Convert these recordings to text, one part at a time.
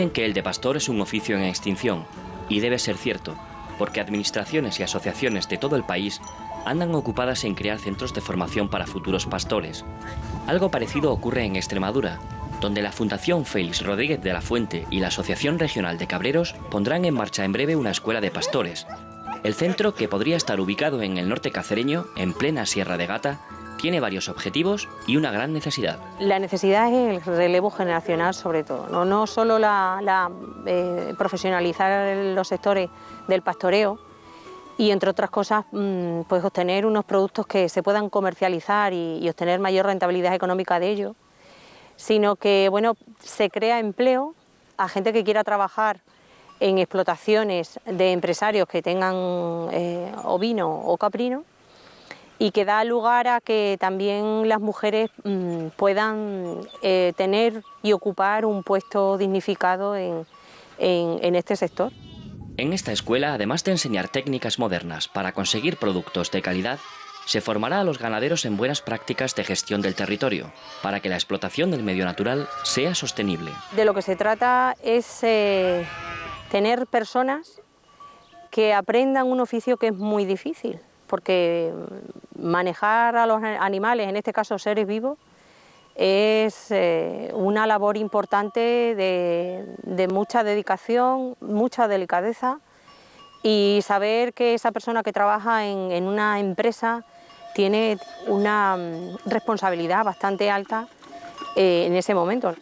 Dicen que el de pastor es un oficio en extinción, y debe ser cierto, porque administraciones y asociaciones de todo el país andan ocupadas en crear centros de formación para futuros pastores. Algo parecido ocurre en Extremadura, donde la Fundación Félix Rodríguez de la Fuente y la Asociación Regional de Cabreros pondrán en marcha en breve una escuela de pastores. El centro, que podría estar ubicado en el norte cacereño, en plena Sierra de Gata, tiene varios objetivos y una gran necesidad. La necesidad es el relevo generacional, sobre todo, no solo profesionalizar los sectores del pastoreo y, entre otras cosas, pues obtener unos productos que se puedan comercializar y obtener mayor rentabilidad económica de ello, sino que se crea empleo a gente que quiera trabajar en explotaciones de empresarios que tengan ovino o caprino, y que da lugar a que también las mujeres puedan tener y ocupar un puesto dignificado en este sector. En esta escuela, además de enseñar técnicas modernas para conseguir productos de calidad, se formará a los ganaderos en buenas prácticas de gestión del territorio, para que la explotación del medio natural sea sostenible. De lo que se trata es tener personas que aprendan un oficio que es muy difícil, porque manejar a los animales, en este caso seres vivos, es una labor importante de mucha dedicación, mucha delicadeza, y saber que esa persona que trabaja en una empresa tiene una responsabilidad bastante alta en ese momento.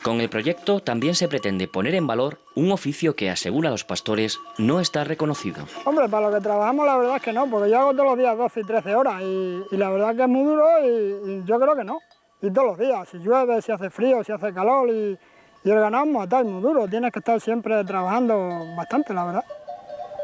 Con el proyecto también se pretende poner en valor un oficio que, asegura los pastores, no está reconocido. Hombre, para lo que trabajamos la verdad es que no, porque yo hago todos los días 12 y 13 horas y la verdad es que es muy duro y yo creo que no. Y todos los días, si llueve, si hace frío, si hace calor y el ganado es muy duro, tienes que estar siempre trabajando bastante, la verdad.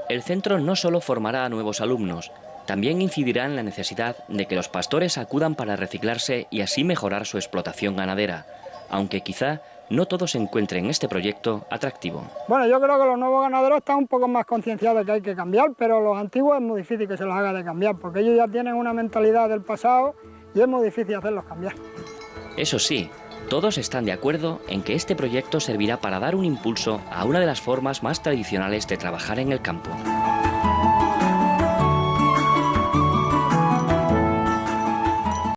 El centro no solo formará a nuevos alumnos, también incidirá en la necesidad de que los pastores acudan para reciclarse y así mejorar su explotación ganadera, aunque quizá no todos encuentren este proyecto atractivo. Bueno, yo creo que los nuevos ganaderos están un poco más concienciados de que hay que cambiar, pero los antiguos es muy difícil que se los haga de cambiar, porque ellos ya tienen una mentalidad del pasado y es muy difícil hacerlos cambiar. Eso sí, todos están de acuerdo en que este proyecto servirá para dar un impulso a una de las formas más tradicionales de trabajar en el campo.